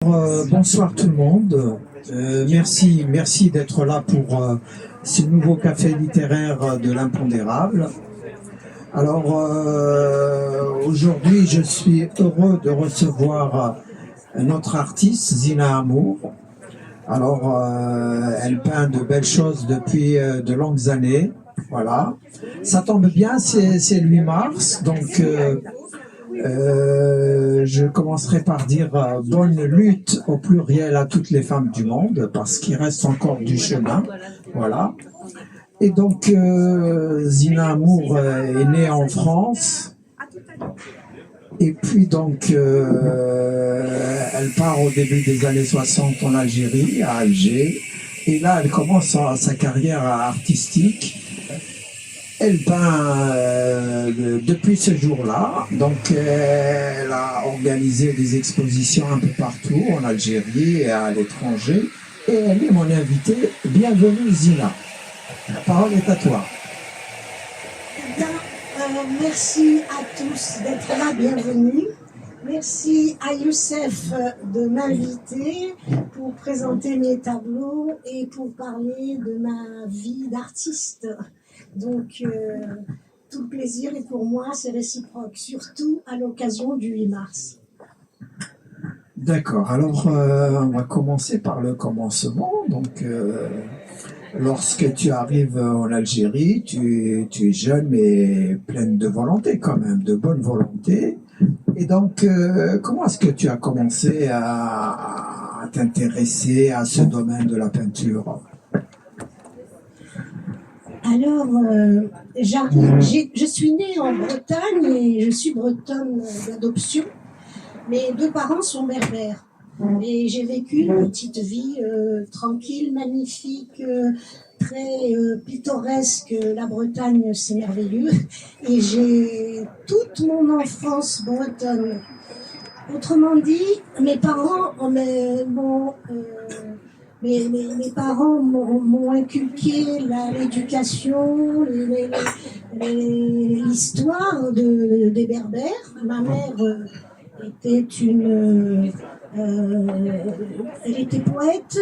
Bonsoir tout le monde. Merci d'être là pour ce nouveau café littéraire de l'Impondérable. Alors aujourd'hui, je suis heureux de recevoir notre artiste Zina Amour. Alors elle peint de belles choses depuis de longues années. Voilà. Ça tombe bien, c'est le 8 mars, donc je commencerai par dire bonne lutte au pluriel à toutes les femmes du monde, parce qu'il reste encore du chemin. Voilà. Et donc, Zina Amour est née en France. Et puis donc, elle part au début des années 60 en Algérie, à Alger. Et là, elle commence sa carrière artistique. Elle peint depuis ce jour-là, donc elle a organisé des expositions un peu partout, en Algérie et à l'étranger, et elle est mon invitée. Bienvenue Zina, la parole est à toi. Bien, merci à tous d'être là, bienvenue. Merci à Youssef de m'inviter pour présenter mes tableaux et pour parler de ma vie d'artiste. Donc, tout le plaisir est pour moi, c'est réciproque, surtout à l'occasion du 8 mars. D'accord, alors on va commencer par le commencement. Donc, lorsque tu arrives en Algérie, tu es jeune mais pleine de volonté quand même, de bonne volonté. Et donc, comment est-ce que tu as commencé à t'intéresser à ce domaine de la peinture ? Alors, je suis née en Bretagne et je suis bretonne d'adoption. Mes deux parents sont berbères et j'ai vécu une petite vie tranquille, magnifique, très pittoresque. La Bretagne, c'est merveilleux. Et j'ai toute mon enfance bretonne. Autrement dit, mes parents mes parents m'ont inculqué l'éducation, l'histoire des Berbères. Ma mère était elle était poète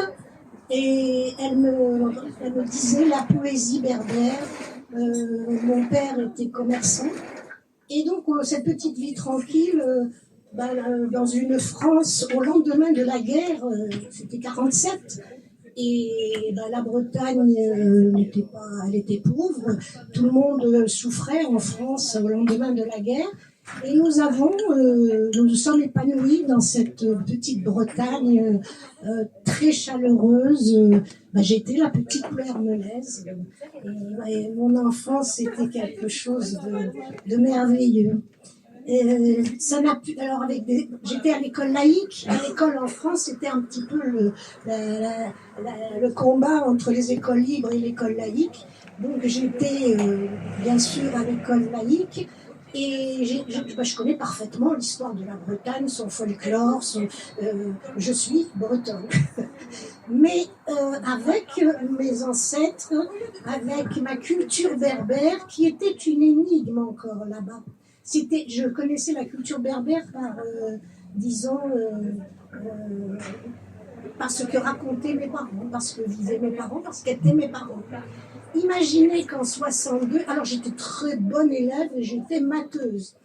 et elle me disait la poésie berbère. Mon père était commerçant et donc cette petite vie tranquille. Dans une France au lendemain de la guerre, c'était 47, et la Bretagne elle était pauvre, tout le monde souffrait en France au lendemain de la guerre, et nous nous sommes épanouis dans cette petite Bretagne très chaleureuse. J'étais la petite Hermelaise, et mon enfance était quelque chose de merveilleux. Ça n'a pu. Alors j'étais à l'école laïque. À l'école en France, c'était un petit peu le combat entre les écoles libres et l'école laïque. Donc j'étais bien sûr à l'école laïque et je connais parfaitement l'histoire de la Bretagne, son folklore. Je suis bretonne. Mais avec mes ancêtres, avec ma culture berbère, qui était une énigme encore là-bas. Je connaissais la culture berbère par, parce que racontaient mes parents, parce que vivaient mes parents, parce qu'étaient mes parents. Imaginez qu'en 62, alors j'étais très bonne élève et j'étais matheuse,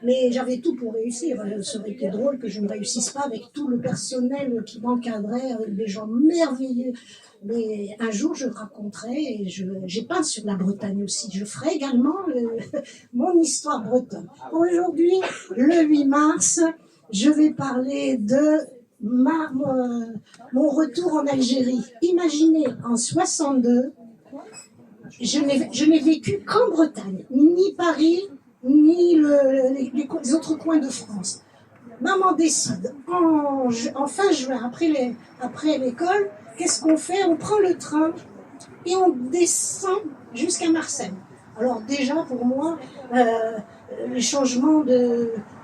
mais j'avais tout pour réussir. Ça aurait été drôle que je ne réussisse pas avec tout le personnel qui m'encadrait, avec des gens merveilleux. Mais un jour, je raconterai, et j'ai peint sur la Bretagne aussi. Je ferai également mon histoire bretonne. Aujourd'hui, le 8 mars, je vais parler de mon retour en Algérie. Imaginez, en 62, je n'ai vécu qu'en Bretagne, ni Paris, ni les autres coins de France. Maman décide, en fin juin, après l'école, qu'est-ce qu'on fait? On prend le train et on descend jusqu'à Marseille. Alors déjà, pour moi, les changements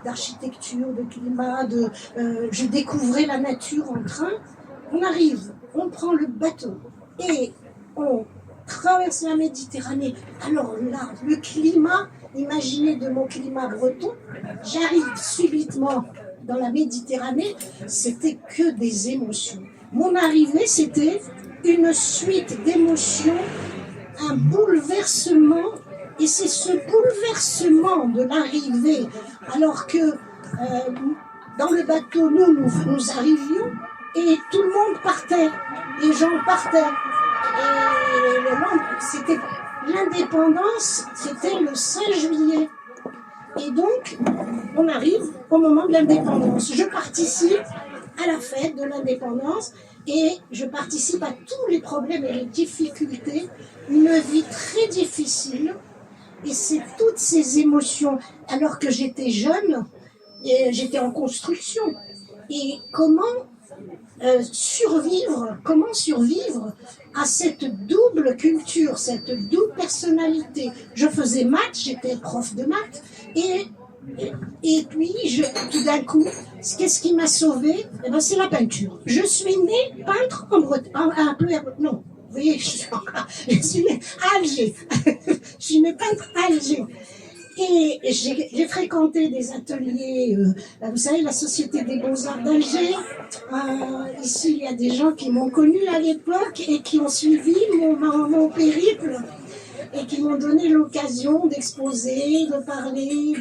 d'architecture, de climat, je découvrais la nature en train. On arrive, on prend le bateau et on traverse la Méditerranée. Alors là, le climat, imaginez de mon climat breton, j'arrive subitement dans la Méditerranée, c'était que des émotions. Mon arrivée, c'était une suite d'émotions, un bouleversement, et c'est ce bouleversement de l'arrivée, alors que dans le bateau, nous arrivions, et tout le monde partait, les gens partaient. Et c'était l'indépendance, c'était le 5 juillet. Et donc, on arrive au moment de l'indépendance. Je participe à la fête de l'indépendance et je participe à tous les problèmes et les difficultés. Une vie très difficile. Et c'est toutes ces émotions. Alors que j'étais jeune, et j'étais en construction. Et comment survivre à cette double culture, cette double personnalité. Je faisais maths, j'étais prof de maths, et puis tout d'un coup, qu'est-ce qui m'a sauvée? Eh ben, c'est la peinture. Je suis née peintre en Bretagne, non, vous voyez, je suis née à Alger. Je suis née peintre à Alger. Et j'ai fréquenté des ateliers, vous savez, la Société des Beaux-Arts d'Alger. Ici, il y a des gens qui m'ont connue à l'époque et qui ont suivi mon périple et qui m'ont donné l'occasion d'exposer, de parler,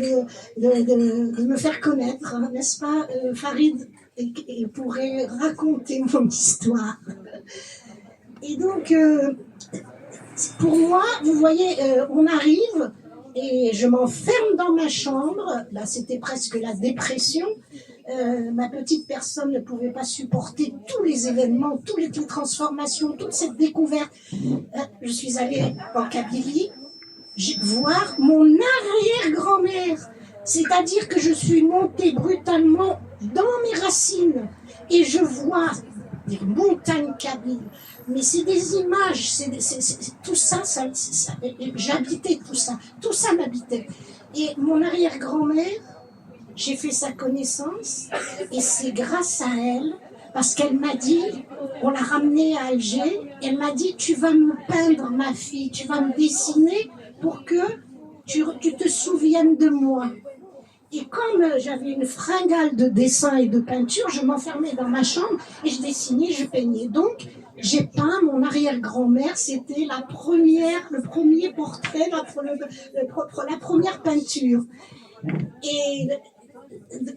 de me faire connaître, hein, n'est-ce pas, Farid pourrait raconter mon histoire. Et donc, pour moi, vous voyez, on arrive... Et je m'enferme dans ma chambre. Là, c'était presque la dépression. Ma petite personne ne pouvait pas supporter tous les événements, toutes les transformations, toute cette découverte. Je suis allée en Kabylie voir mon arrière-grand-mère. C'est-à-dire que je suis montée brutalement dans mes racines. Et je vois des montagnes kabyles. Mais c'est des images, tout ça, j'habitais tout ça m'habitait. Et mon arrière-grand-mère, j'ai fait sa connaissance, et c'est grâce à elle, parce qu'elle m'a dit, on l'a ramenée à Alger, elle m'a dit, tu vas me peindre, ma fille, tu vas me dessiner pour que tu te souviennes de moi. Et comme j'avais une fringale de dessin et de peinture, je m'enfermais dans ma chambre et je dessinais, je peignais. Donc, j'ai peint mon arrière-grand-mère, c'était le premier portrait, la première peinture. Et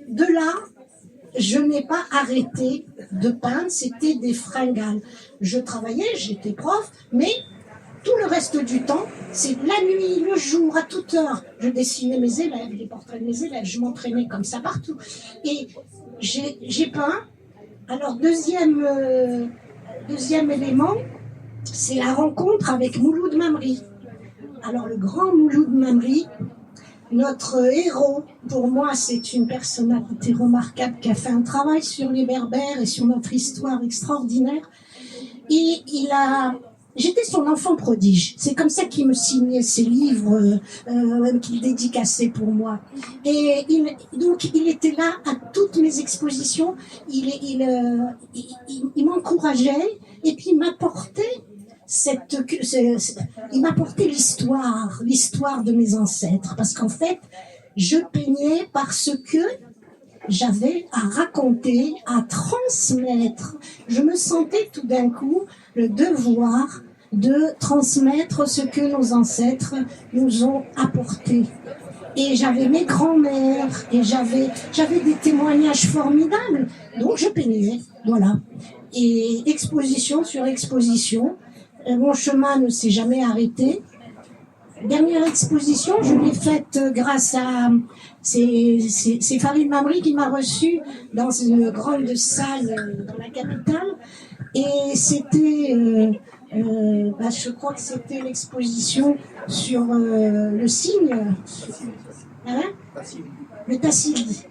de là, je n'ai pas arrêté de peindre, c'était des fringales. Je travaillais, j'étais prof, mais tout le reste du temps, c'est la nuit, le jour, à toute heure. Je dessinais mes élèves, les portraits de mes élèves, je m'entraînais comme ça partout. Et j'ai peint. Alors, deuxième élément, c'est la rencontre avec Mouloud Mamri. Alors, le grand Mouloud Mamri, notre héros, pour moi, c'est une personnalité remarquable qui a fait un travail sur les Berbères et sur notre histoire extraordinaire. Et j'étais son enfant prodige. C'est comme ça qu'il me signait ses livres, qu'il dédicaçait pour moi. Et donc, il était là à toutes mes expositions. Il m'encourageait et puis il m'apportait l'histoire de mes ancêtres. Parce qu'en fait, je peignais parce que j'avais à raconter, à transmettre. Je me sentais tout d'un coup le devoir de transmettre ce que nos ancêtres nous ont apporté. Et j'avais mes grands-mères, et j'avais des témoignages formidables. Donc je peignais, voilà. Et exposition sur exposition, mon chemin ne s'est jamais arrêté. Dernière exposition, je l'ai faite grâce à... C'est Farid Mamri qui m'a reçu dans une grande salle dans la capitale. Et c'était... je crois que c'était l'exposition sur le cygne, hein, le Tassili.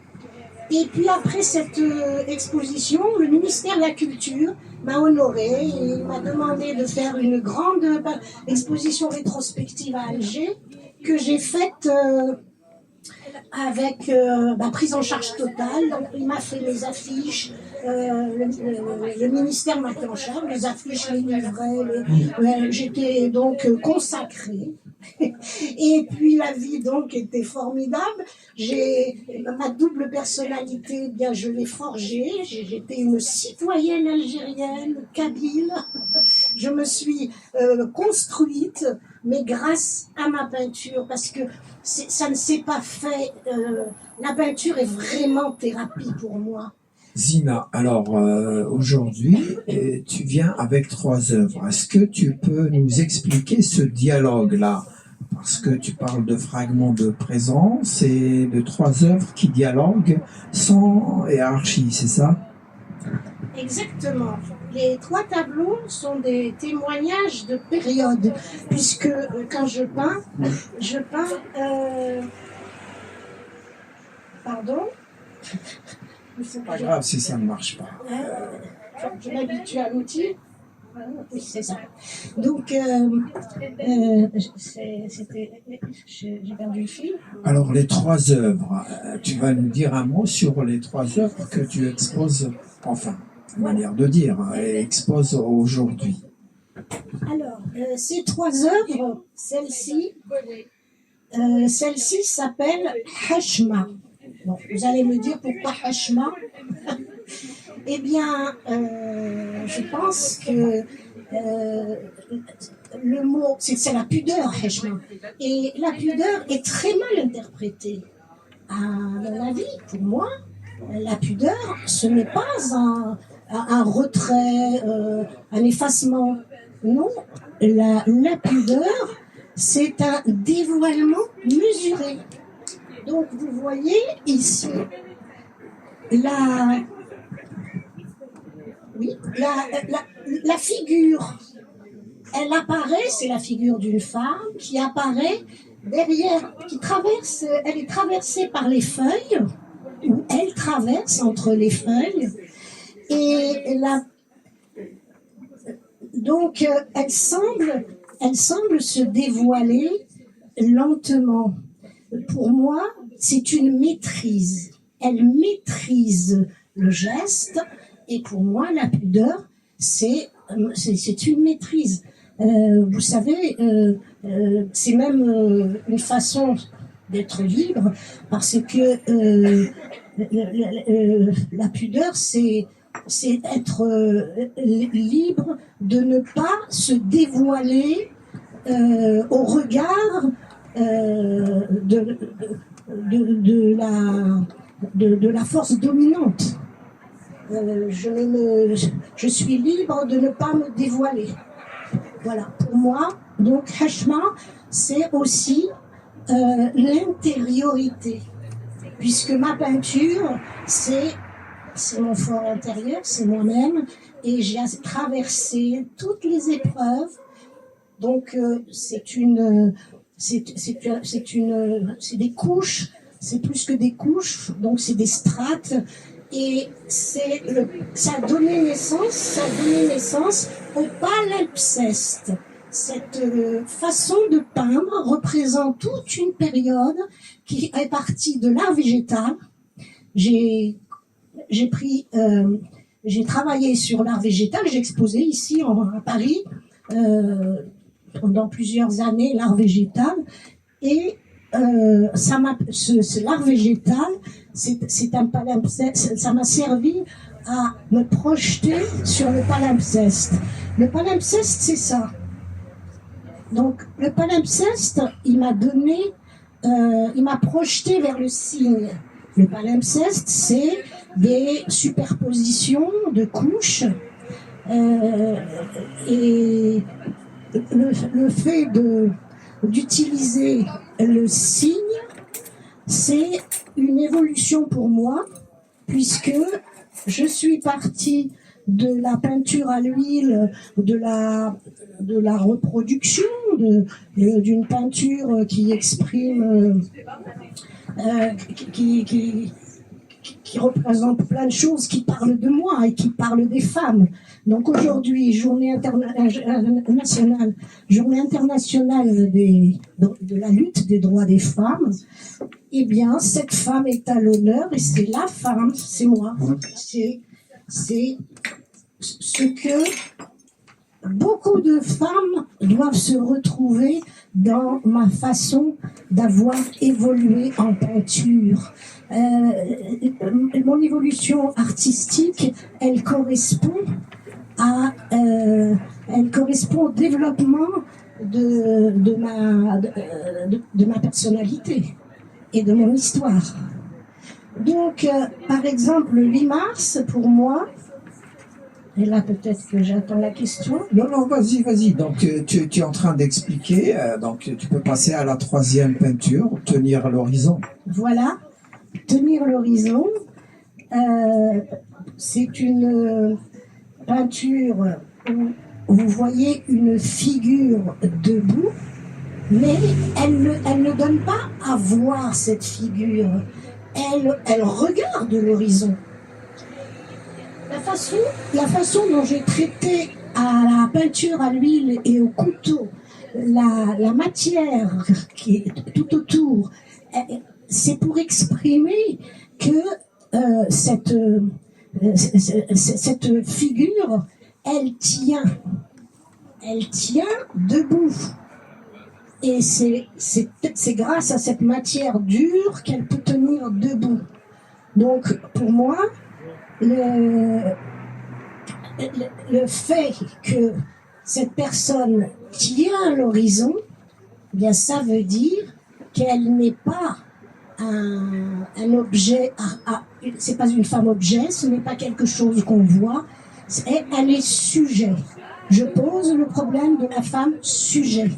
Et puis après cette exposition, le ministère de la Culture m'a honoré et il m'a demandé de faire une grande exposition rétrospective à Alger que j'ai faite avec prise en charge totale. Donc, il m'a fait les affiches, le ministère m'a pris en charge, les affiches, les livrets, j'étais donc consacrée Et puis la vie donc était formidable. J'ai ma double personnalité, eh bien je l'ai forgée. J'étais une citoyenne algérienne, kabyle. Je me suis construite, mais grâce à ma peinture, parce que ça ne s'est pas fait. La peinture est vraiment thérapie pour moi. Zina, alors aujourd'hui, tu viens avec 3 œuvres. Est-ce que tu peux nous expliquer ce dialogue-là? Parce que tu parles de fragments de présence et de 3 œuvres qui dialoguent sans hiérarchie, c'est ça? Exactement. Les 3 tableaux sont des témoignages de période, puisque quand je peins, pardon. C'est pas grave si ça ne marche pas. Je m'habitue à l'outil. Oui, c'est ça. Donc, j'ai perdu le fil. Alors, les 3 œuvres, tu vas nous dire un mot sur les 3 œuvres que tu exposes, enfin, manière de dire, et exposes aujourd'hui. Alors, ces 3 œuvres, celle-ci s'appelle Hashma. Bon, vous allez me dire pourquoi Hashma. Eh bien, je pense que le mot, c'est la pudeur, Hashma. Et la pudeur est très mal interprétée. À mon avis, pour moi, la pudeur, ce n'est pas un retrait, un effacement. Non, la pudeur, c'est un dévoilement mesuré. Donc, vous voyez ici la figure. Elle apparaît, c'est la figure d'une femme qui apparaît derrière, elle est traversée par les feuilles, ou elle traverse entre les feuilles, et donc elle semble se dévoiler lentement. Pour moi, c'est une maîtrise. Elle maîtrise le geste, et pour moi, la pudeur, c'est une maîtrise. Vous savez, c'est même une façon d'être libre, parce que la pudeur, c'est être libre de ne pas se dévoiler au regard de la force dominante. Je suis libre de ne pas me dévoiler. Voilà, pour moi, donc Hashma, c'est aussi l'intériorité, puisque ma peinture, c'est mon fort intérieur, c'est moi-même, et j'ai traversé toutes les épreuves. Donc c'est des couches, c'est plus que des couches, donc c'est des strates, et ça a donné naissance au palimpseste. Cette façon de peindre représente toute une période qui est partie de l'art végétal. J'ai travaillé sur l'art végétal, j'ai exposé ici à Paris pendant plusieurs années l'art végétal, et l'art végétal, c'est un palimpseste, ça m'a servi à me projeter sur le palimpseste. Le palimpseste, c'est ça. Donc le palimpseste, il m'a projeté vers le signe. Le palimpseste, c'est des superpositions de couches, et le fait d'utiliser le signe, c'est une évolution pour moi, puisque je suis partie de la peinture à l'huile, de la reproduction, d'une peinture qui exprime, qui représente plein de choses, qui parlent de moi et qui parlent des femmes. Donc aujourd'hui, journée internationale de la lutte des droits des femmes, eh bien, cette femme est à l'honneur, et c'est la femme, c'est moi. C'est ce que beaucoup de femmes doivent se retrouver dans ma façon d'avoir évolué en peinture. Mon évolution artistique, elle correspond au développement de ma personnalité et de mon histoire. Donc, par exemple, le 8 mars, pour moi, et là peut-être que j'attends la question. Non, non, vas-y. Donc, tu es en train d'expliquer, donc tu peux passer à la troisième peinture, tenir l'horizon. Voilà, tenir l'horizon. C'est une peinture où vous voyez une figure debout, mais elle ne donne pas à voir cette figure. Elle regarde l'horizon. La façon dont j'ai traité à la peinture à l'huile et au couteau la matière qui est tout autour, c'est pour exprimer que cette figure, elle tient debout. Et c'est grâce à cette matière dure qu'elle peut tenir debout. Donc, pour moi, le fait que cette personne tient l'horizon, eh bien ça veut dire qu'elle n'est pas un objet, c'est pas une femme objet, ce n'est pas quelque chose qu'on voit, elle est sujet. Je pose le problème de la femme sujet.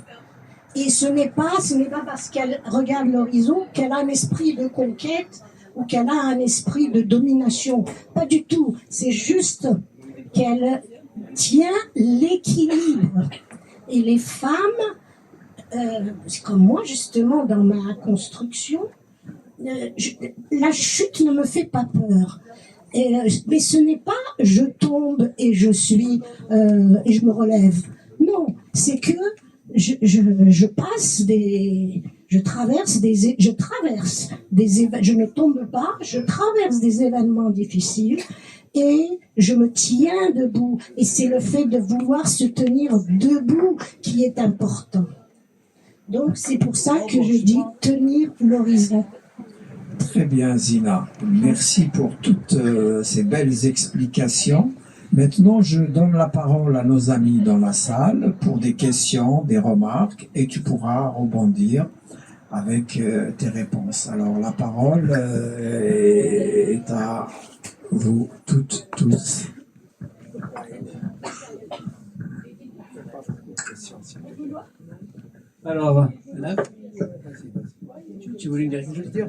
Et ce n'est pas parce qu'elle regarde l'horizon qu'elle a un esprit de conquête ou qu'elle a un esprit de domination. Pas du tout. C'est juste qu'elle tient l'équilibre. Et les femmes, comme moi justement dans ma construction, la chute ne me fait pas peur. Mais ce n'est pas je tombe et je me relève. Non, c'est que je ne tombe pas, je traverse des événements difficiles et je me tiens debout. Et c'est le fait de vouloir se tenir debout qui est important. Donc c'est pour ça que je dis tenir l'horizon. Très bien, Zina. Merci pour toutes ces belles explications. Maintenant, je donne la parole à nos amis dans la salle pour des questions, des remarques, et tu pourras rebondir avec tes réponses. Alors, la parole est à vous toutes, tous. Alors, là, tu voulais dire quelque chose? Je veux dire,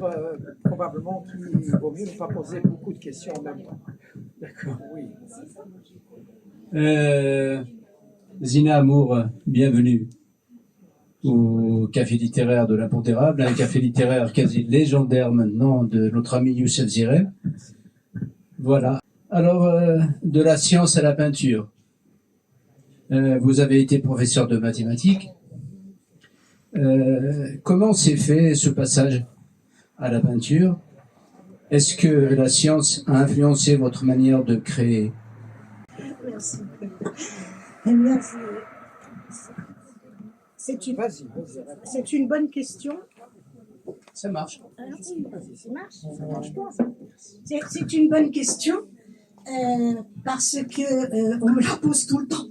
probablement qu'il vaut mieux ne pas poser beaucoup de questions en même temps. D'accord. Oui. Zina Amour, bienvenue au Café littéraire de l'Impondérable, un café littéraire quasi légendaire maintenant de notre ami Youssef Zireb. Voilà. Alors, de la science à la peinture. Vous avez été professeur de mathématiques. Comment s'est fait ce passage à la peinture? Est-ce que la science a influencé votre manière de créer? Merci. Eh bien, c'est une bonne question. Ça marche. Ça marche pas. C'est une bonne question parce que on me la pose tout le temps.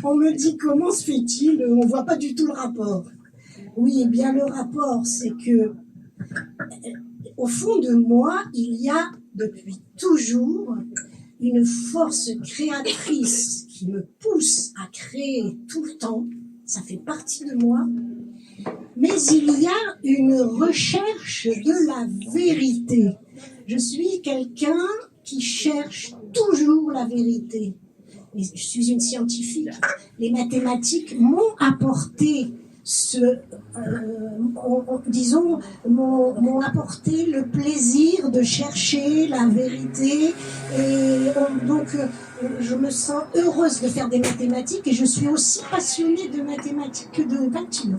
On me dit comment se fait-il? On voit pas du tout le rapport. Oui, eh bien le rapport, c'est que au fond de moi, il y a depuis toujours une force créatrice qui me pousse à créer tout le temps. Ça fait partie de moi. Mais il y a une recherche de la vérité. Je suis quelqu'un qui cherche toujours la vérité. Mais je suis une scientifique. Les mathématiques m'ont apporté m'ont apporté le plaisir de chercher la vérité. Et donc, je me sens heureuse de faire des mathématiques et je suis aussi passionnée de mathématiques que de peinture.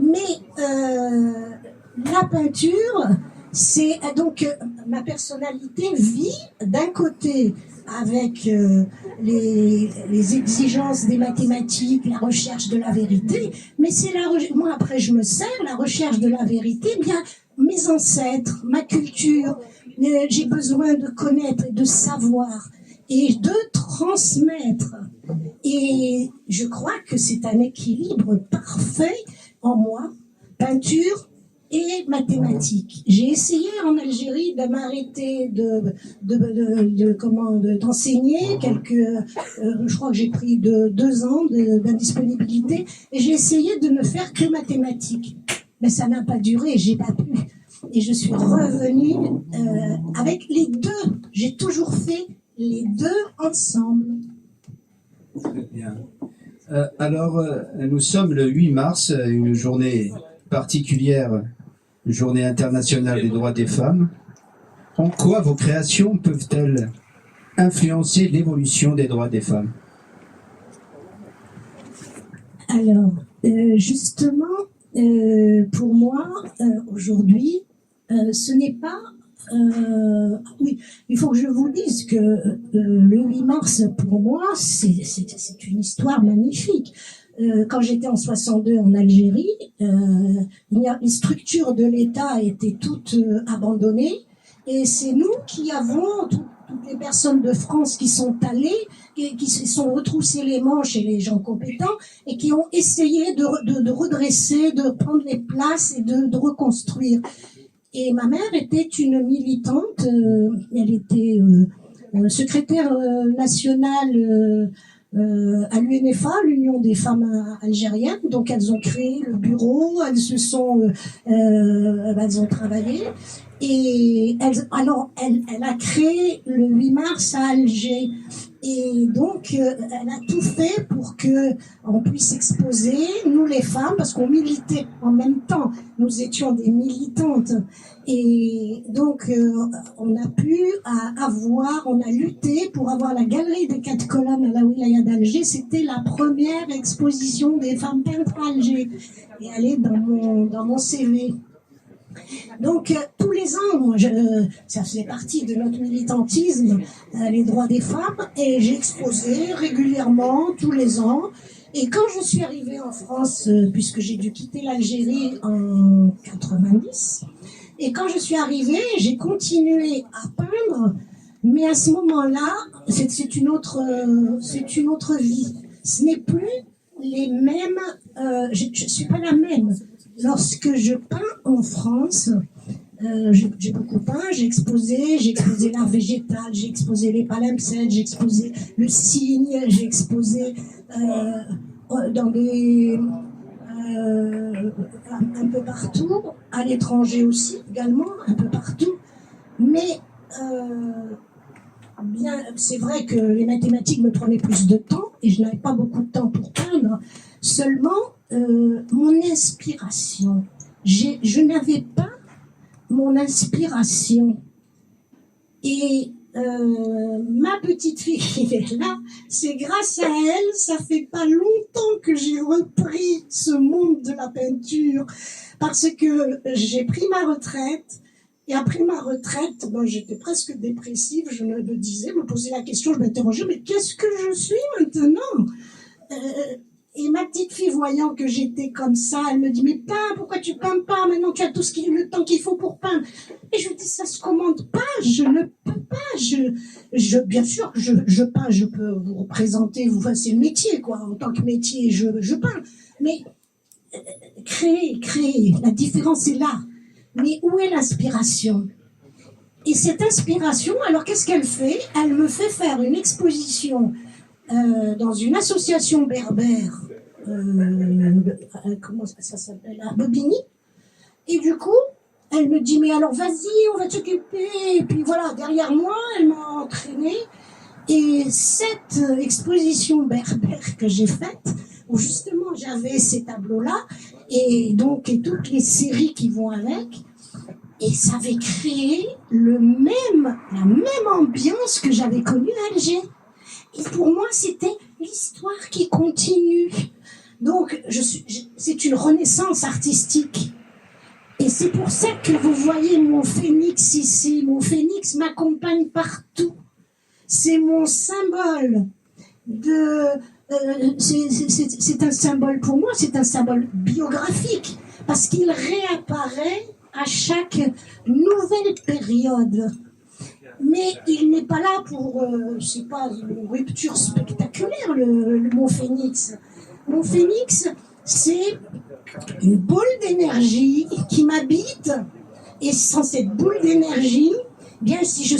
Mais la peinture, c'est donc ma personnalité vit d'un côté avec les exigences des mathématiques, la recherche de la vérité, mais c'est moi après je me sers la recherche de la vérité, bien mes ancêtres, ma culture, j'ai besoin de connaître et de savoir et de transmettre. Et je crois que c'est un équilibre parfait en moi, peinture et mathématiques. J'ai essayé en Algérie de m'arrêter d'enseigner je crois que j'ai pris 2 ans d'indisponibilité et j'ai essayé de ne faire que mathématiques. Mais ça n'a pas duré, j'ai pas pu. Et je suis revenue avec les deux. J'ai toujours fait les deux ensemble. Très bien. Alors, nous sommes le 8 mars, une journée particulière, journée internationale des droits des femmes. En quoi vos créations peuvent-elles influencer l'évolution des droits des femmes? Alors, justement, pour moi, aujourd'hui, ce n'est pas... oui, il faut que je vous dise que le 8 mars, pour moi, c'est une histoire magnifique. Quand j'étais en 62 en Algérie, les structures de l'État étaient toutes abandonnées et c'est nous qui avons, toutes les personnes de France qui sont allées, qui se sont retroussées les manches et les gens compétents et qui ont essayé de redresser, de prendre les places et de reconstruire. Et ma mère était une militante, elle était secrétaire nationale à l'UNFA, l'Union des femmes algériennes. Donc elles ont créé le bureau, elles ont travaillé. Et elle a créé le 8 mars à Alger. Et donc, elle a tout fait pour que on puisse exposer, nous les femmes, parce qu'on militait en même temps. Nous étions des militantes. Et donc, on a pu on a lutté pour avoir la galerie des 4 colonnes à la Wilaya d'Alger. C'était la première exposition des femmes peintres à Alger. Et elle est dans mon CV. Donc, tous les ans, ça faisait partie de notre militantisme, les droits des femmes, et j'ai exposé régulièrement, tous les ans. Et quand je suis arrivée en France, puisque j'ai dû quitter l'Algérie en 90, et quand je suis arrivée, j'ai continué à peindre, mais à ce moment-là, c'est une autre vie. Ce n'est plus les mêmes, je ne suis pas la même. Lorsque je peins en France, j'ai beaucoup peint, j'ai exposé l'art végétal, j'ai exposé les palimpsestes, j'ai exposé le cygne, j'ai exposé dans un peu partout, à l'étranger aussi également, un peu partout. Mais c'est vrai que les mathématiques me prenaient plus de temps et je n'avais pas beaucoup de temps pour peindre. Seulement, mon inspiration, je n'avais pas mon inspiration. Et ma petite fille qui est là, c'est grâce à elle, ça fait pas longtemps que j'ai repris ce monde de la peinture, parce que j'ai pris ma retraite. Et après ma retraite, j'étais presque dépressive, je me posais la question, je m'interrogeais, mais qu'est-ce que je suis maintenant ? Et ma petite fille, voyant que j'étais comme ça, elle me dit, mais peins, pourquoi tu peins pas? Maintenant, tu as le temps qu'il faut pour peindre. Et je lui dis, ça se commande pas, je ne peux pas. Bien sûr, je peins, je peux vous représenter, c'est le métier, quoi. En tant que métier, je peins. Mais créer, la différence est là. Mais où est l'inspiration? Et cette inspiration, alors qu'est-ce qu'elle fait? Elle me fait faire une exposition dans une association berbère, comment ça s'appelle, à Bobigny. Et du coup, elle me dit, mais alors vas-y, on va t'occuper. Et puis voilà, derrière moi, elle m'a entraînée. Et cette exposition berbère que j'ai faite, où justement j'avais ces tableaux-là, et toutes les séries qui vont avec, et ça avait créé la même ambiance que j'avais connue à Alger. Et pour moi, c'était l'histoire qui continue. Donc, c'est une renaissance artistique. Et c'est pour ça que vous voyez mon phénix ici. Mon phénix m'accompagne partout. C'est mon symbole c'est un symbole pour moi, c'est un symbole biographique, parce qu'il réapparaît à chaque nouvelle période. Mais il n'est pas là pour, c'est pas une rupture spectaculaire, le Mont Phénix. Mon Phénix, c'est une boule d'énergie qui m'habite, et sans cette boule d'énergie, bien si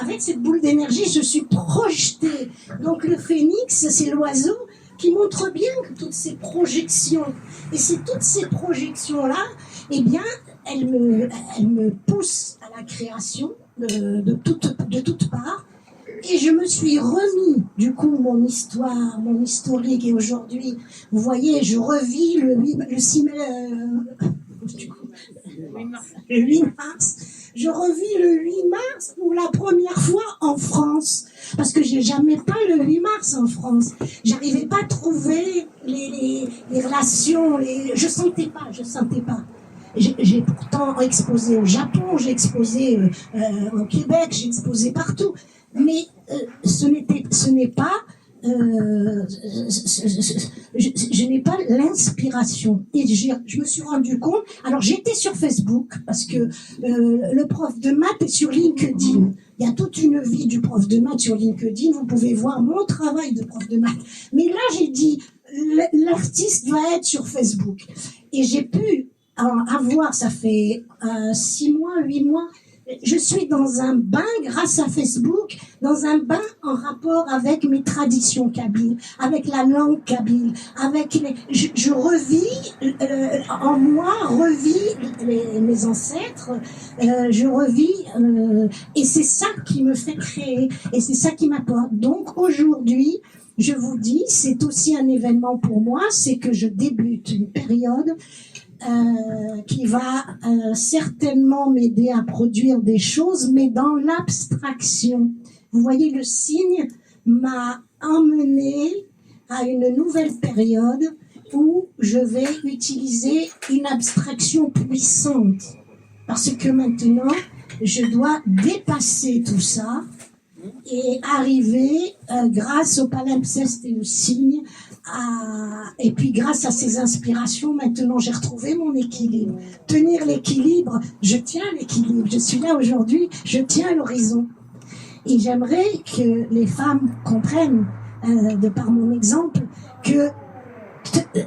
avec cette boule d'énergie, je suis projetée. Donc le phénix, c'est l'oiseau qui montre bien toutes ces projections. Et c'est toutes ces projections-là, eh bien, elles me poussent à la création de toutes parts. Et je me suis remis, du coup, mon histoire, mon historique. Et aujourd'hui, vous voyez, je revis le 8 mars. Je revis le 8 mars pour la première fois en France. Parce que j'ai jamais peint le 8 mars en France. J'arrivais pas à trouver les relations, je sentais pas. J'ai pourtant exposé au Japon, j'ai exposé au Québec, j'ai exposé partout. Mais ce n'est pas, je n'ai pas l'inspiration. Et je me suis rendu compte. Alors j'étais sur Facebook parce que le prof de maths est sur LinkedIn. Il y a toute une vie du prof de maths sur LinkedIn. Vous pouvez voir mon travail de prof de maths. Mais là j'ai dit l'artiste va être sur Facebook. Et j'ai pu avoir, ça fait 6 mois, 8 mois. Je suis dans un bain grâce à Facebook, dans un bain en rapport avec mes traditions kabyles, avec la langue kabyle, avec je revis en moi, mes ancêtres, je revis et c'est ça qui me fait créer et c'est ça qui m'apporte. Donc aujourd'hui, je vous dis, c'est aussi un événement pour moi, c'est que je débute une période qui va certainement m'aider à produire des choses, mais dans l'abstraction. Vous voyez, le signe m'a emmené à une nouvelle période où je vais utiliser une abstraction puissante. Parce que maintenant, je dois dépasser tout ça et arriver, grâce au palimpseste et au signe, et puis grâce à ces inspirations, maintenant j'ai retrouvé mon équilibre. Tenir l'équilibre, je tiens l'équilibre. Je suis là aujourd'hui, je tiens l'horizon. Et j'aimerais que les femmes comprennent, de par mon exemple, que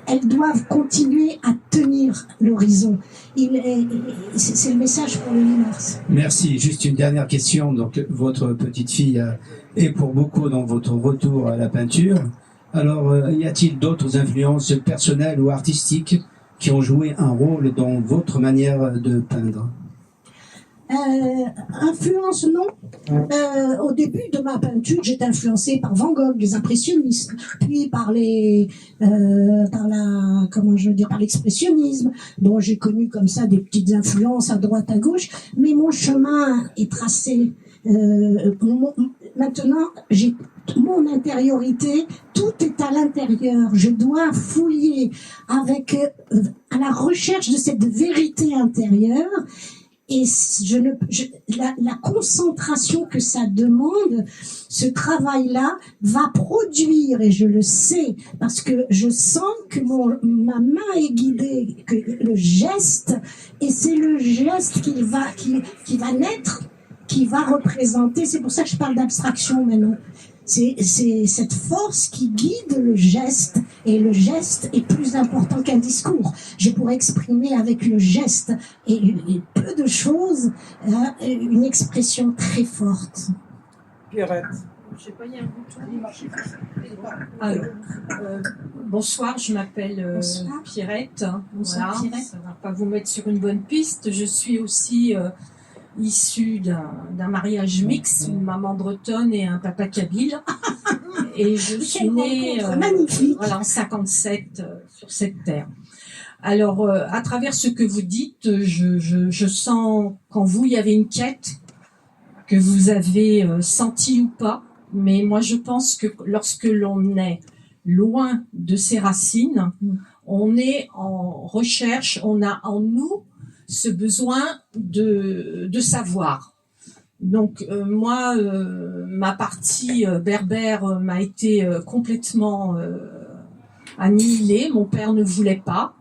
elles doivent continuer à tenir l'horizon. C'est le message pour le 8 mars. Merci. Juste une dernière question. Donc, votre petite fille est pour beaucoup dans votre retour à la peinture. Alors, y a-t-il d'autres influences personnelles ou artistiques qui ont joué un rôle dans votre manière de peindre? Influence, non. Au début de ma peinture, j'étais influencée par Van Gogh, les impressionnistes, puis par l'expressionnisme. Bon, j'ai connu comme ça des petites influences à droite, à gauche, mais mon chemin est tracé. Maintenant, j'ai mon intériorité, tout est à l'intérieur. Je dois fouiller à la recherche de cette vérité intérieure. Et la concentration que ça demande, ce travail-là va produire, et je le sais, parce que je sens que ma main est guidée, que le geste, et c'est le geste qui va naître, qui va représenter, c'est pour ça que je parle d'abstraction maintenant. C'est cette force qui guide le geste, et le geste est plus important qu'un discours. Je pourrais exprimer avec le geste et peu de choses, une expression très forte. Pierrette. Je sais pas, il y a un bouton. Alors, bonsoir, je m'appelle Pierrette. Bonsoir, voilà, Pierrette. ça va pas vous mettre sur une bonne piste. Je suis aussi issue d'un mariage mixte, une maman bretonne et un papa kabyle. Et je suis née voilà, en 57 sur cette terre. Alors, à travers ce que vous dites, je sens qu'en vous, il y avait une quête que vous avez sentie ou pas. Mais moi, je pense que lorsque l'on est loin de ses racines, on est en recherche, on a en nous ce besoin de savoir. Donc moi, ma partie berbère m'a été complètement annihilée. Mon père ne voulait pas.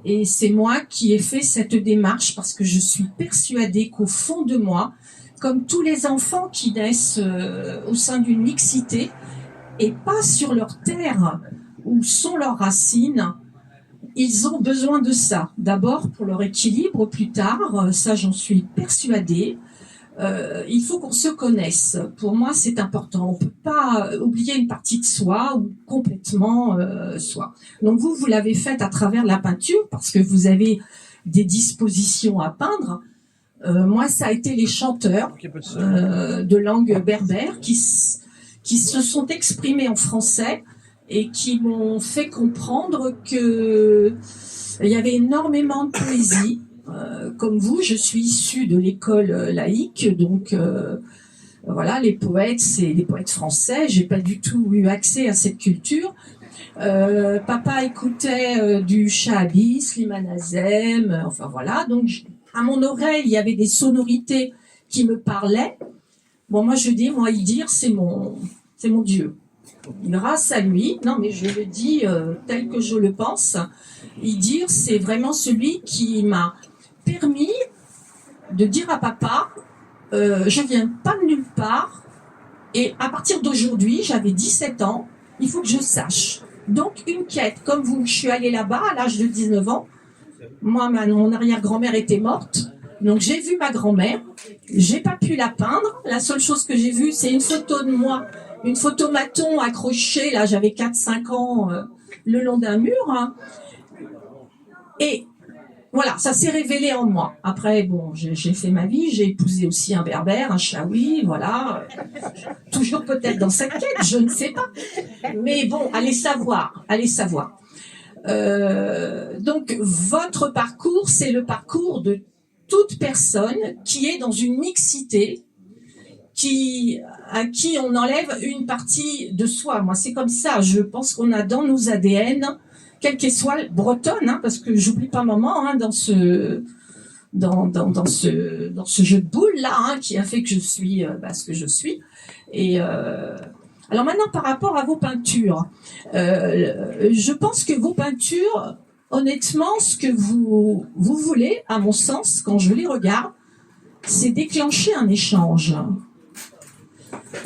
Et c'est moi qui ai fait cette démarche parce que je suis persuadée qu'au fond de moi, comme tous les enfants qui naissent au sein d'une mixité et pas sur leur terre où sont leurs racines, ils ont besoin de ça. D'abord pour leur équilibre plus tard, ça j'en suis persuadée. Il faut qu'on se connaisse. Pour moi, c'est important. On ne peut pas oublier une partie de soi ou complètement soi. Donc vous l'avez fait à travers la peinture parce que vous avez des dispositions à peindre. Moi, ça a été les chanteurs de langue berbère qui se sont exprimés en français et qui m'ont fait comprendre que il y avait énormément de poésie. Comme vous, je suis issue de l'école laïque, donc voilà, les poètes, c'est des poètes français. J'ai pas du tout eu accès à cette culture. Papa écoutait du Shahabi, Slimane Azem, enfin voilà. Donc à mon oreille, il y avait des sonorités qui me parlaient. Bon, moi je dis, moi Idir, c'est mon Dieu. Grâce à lui, non mais je le dis tel que je le pense, Idir, c'est vraiment celui qui m'a permis de dire à papa, je viens pas de nulle part, et à partir d'aujourd'hui, j'avais 17 ans, il faut que je sache. Donc une quête, comme vous, je suis allée là-bas à l'âge de 19 ans, moi, mon arrière-grand-mère était morte, donc j'ai vu ma grand-mère, j'ai pas pu la peindre, la seule chose que j'ai vue, c'est une photo de moi, une photomaton accrochée, là j'avais 4-5 ans, le long d'un mur, hein. Et voilà, ça s'est révélé en moi. Après, bon, j'ai fait ma vie, j'ai épousé aussi un berbère, un chaoui, voilà. Toujours peut-être dans cette quête, je ne sais pas. Mais bon, allez savoir, allez savoir. Donc, votre parcours, c'est le parcours de toute personne qui est dans une mixité, à qui on enlève une partie de soi. Moi, c'est comme ça. Je pense qu'on a dans nos ADN, quelle qu'elle soit bretonne, hein, parce que j'oublie pas maman hein, dans ce jeu de boules là, hein, qui a fait que je suis ce que je suis. Et alors maintenant, par rapport à vos peintures, je pense que vos peintures, honnêtement, ce que vous voulez, à mon sens, quand je les regarde, c'est déclencher un échange.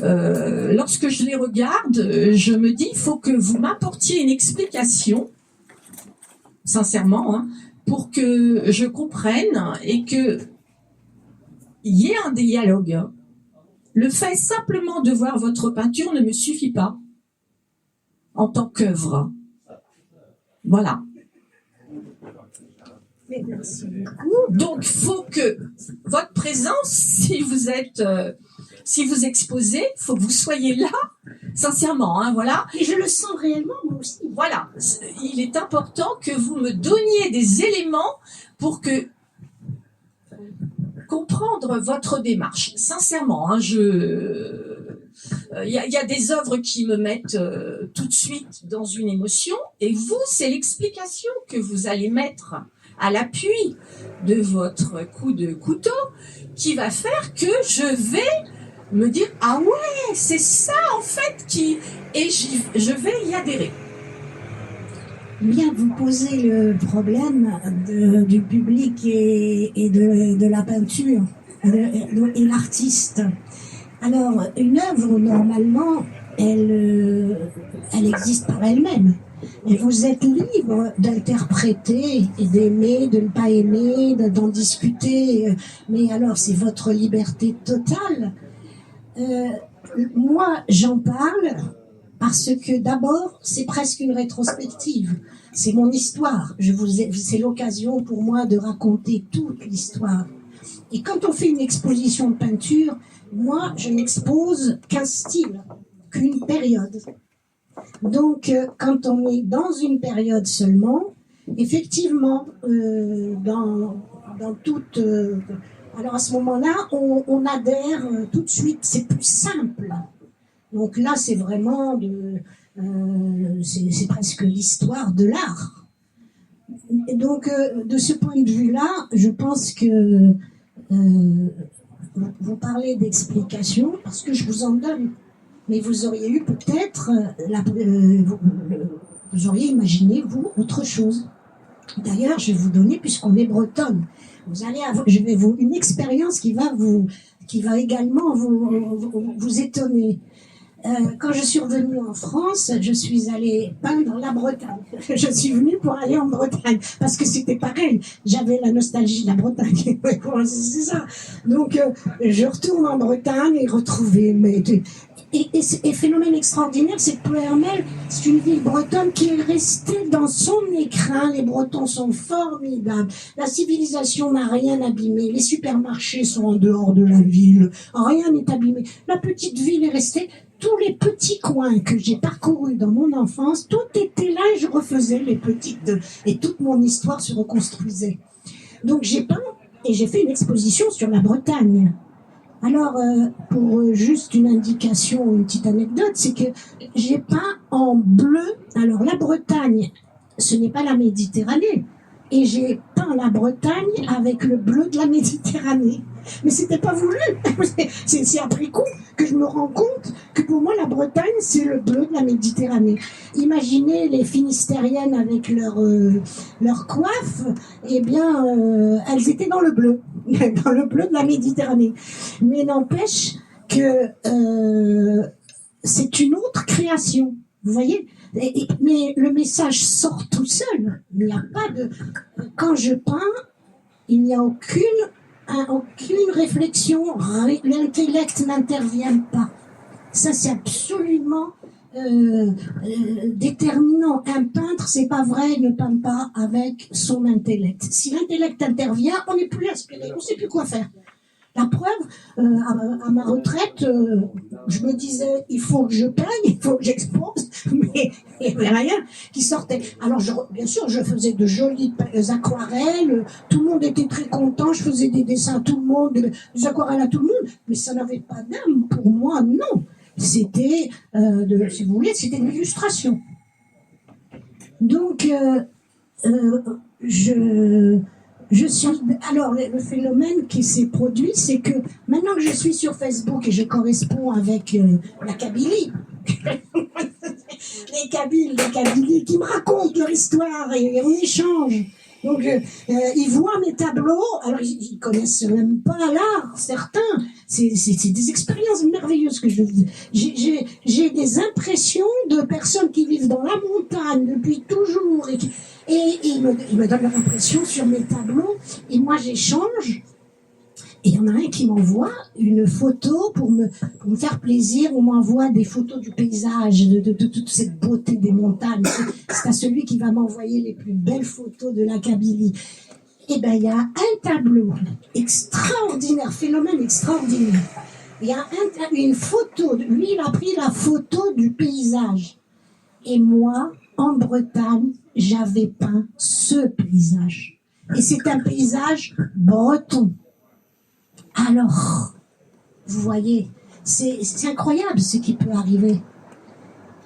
Lorsque je les regarde, je me dis, il faut que vous m'apportiez une explication, sincèrement, hein, pour que je comprenne et que il y ait un dialogue. Le fait simplement de voir votre peinture ne me suffit pas en tant qu'œuvre. Voilà. Merci beaucoup. Donc, faut que votre présence, si vous exposez, faut que vous soyez là, sincèrement, hein, voilà. Et je le sens réellement, moi aussi. Voilà, il est important que vous me donniez des éléments pour comprendre votre démarche. Sincèrement, hein, il y a des œuvres qui me mettent tout de suite dans une émotion, et vous, c'est l'explication que vous allez mettre à l'appui de votre coup de couteau qui va faire que je vais me dire « Ah ouais, c'est ça en fait qui… » et je vais y adhérer. Bien, vous posez le problème du public et de la peinture et l'artiste. Alors, une œuvre, normalement, elle existe par elle-même. Et vous êtes libre d'interpréter et d'aimer, de ne pas aimer, d'en discuter. Mais alors, c'est votre liberté totale. Moi, j'en parle parce que d'abord, c'est presque une rétrospective. C'est mon histoire. C'est l'occasion pour moi de raconter toute l'histoire. Et quand on fait une exposition de peinture, moi, je n'expose qu'un style, qu'une période. Donc, quand on est dans une période seulement, effectivement, dans toute… alors à ce moment-là, on adhère tout de suite, c'est plus simple. Donc là, c'est vraiment c'est presque l'histoire de l'art. Et donc, de ce point de vue-là, je pense que vous parlez d'explications parce que je vous en donne. Mais vous auriez eu peut-être, vous auriez imaginé, vous, autre chose. D'ailleurs, je vais vous donner, puisqu'on est bretonne, vous allez avoir, une expérience qui va également vous étonner. Quand je suis revenue en France, je suis allée peindre la Bretagne. Je suis venue pour aller en Bretagne, parce que c'était pareil. J'avais la nostalgie de la Bretagne. C'est ça. Donc, je retourne en Bretagne et retrouver et phénomène extraordinaire, c'est que Ploërmel, c'est une ville bretonne qui est restée dans son écrin. Les Bretons sont formidables. La civilisation n'a rien abîmé. Les supermarchés sont en dehors de la ville. Rien n'est abîmé. La petite ville est restée. Tous les petits coins que j'ai parcourus dans mon enfance, tout était là et je refaisais les petites. Et toute mon histoire se reconstruisait. Donc j'ai peint et j'ai fait une exposition sur la Bretagne. Alors, pour juste une indication, une petite anecdote, c'est que j'ai peint en bleu. Alors, la Bretagne, ce n'est pas la Méditerranée. Et j'ai peint la Bretagne avec le bleu de la Méditerranée. Mais c'était pas voulu. C'est après coup que je me rends compte que pour moi, la Bretagne, c'est le bleu de la Méditerranée. Imaginez les Finistériennes avec leur coiffe. Eh bien, elles étaient dans le bleu. Dans le bleu de la Méditerranée. Mais n'empêche que c'est une autre création. Vous voyez, mais le message sort tout seul. Il n'y a pas de... Quand je peins, il n'y a aucune réflexion. L'intellect n'intervient pas. Ça, c'est absolument déterminant. Un peintre, c'est pas vrai, il ne peint pas avec son intellect. Si l'intellect intervient, on n'est plus inspiré, on ne sait plus quoi faire. La preuve, à ma retraite, je me disais, il faut que je peigne, il faut que j'expose, mais il n'y avait rien qui sortait. Alors, bien sûr, je faisais de jolies aquarelles, tout le monde était très content, je faisais des dessins à tout le monde, des aquarelles à tout le monde, mais ça n'avait pas d'âme pour moi, non. C'était, si vous voulez, c'était une illustration. Donc, je suis. Alors, le phénomène qui s'est produit, c'est que maintenant que je suis sur Facebook et je corresponds avec la Kabylie, les Kabyles qui me racontent leur histoire et on échange. Donc, ils voient mes tableaux, alors ils connaissent même pas l'art, certains. C'est des expériences merveilleuses que je vis. J'ai des impressions de personnes qui vivent dans la montagne depuis toujours et ils me donnent leur impression sur mes tableaux et moi j'échange. Et il y en a un qui m'envoie une photo pour me faire plaisir. On m'envoie des photos du paysage, de toute cette beauté des montagnes. C'est à celui qui va m'envoyer les plus belles photos de la Kabylie. Et bien, il y a un tableau extraordinaire, phénomène extraordinaire. Il y a une photo, lui, il a pris la photo du paysage. Et moi, en Bretagne, j'avais peint ce paysage. Et c'est un paysage breton. Alors, vous voyez, c'est incroyable ce qui peut arriver.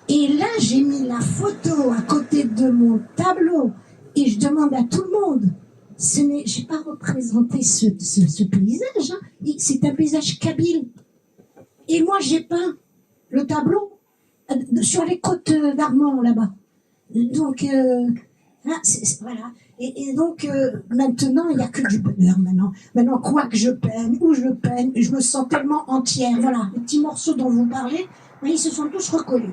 Et là, j'ai mis la photo à côté de mon tableau et je demande à tout le monde, j'ai pas représenté ce paysage, hein. C'est un paysage kabyle. Et moi, j'ai peint le tableau sur les côtes d'Armand, là-bas. Donc, voilà. Et donc, maintenant, il n'y a que du bonheur, maintenant. Maintenant, quoi que je peigne, où je peigne, je me sens tellement entière. Voilà, les petits morceaux dont vous parlez, ils se sont tous recollés.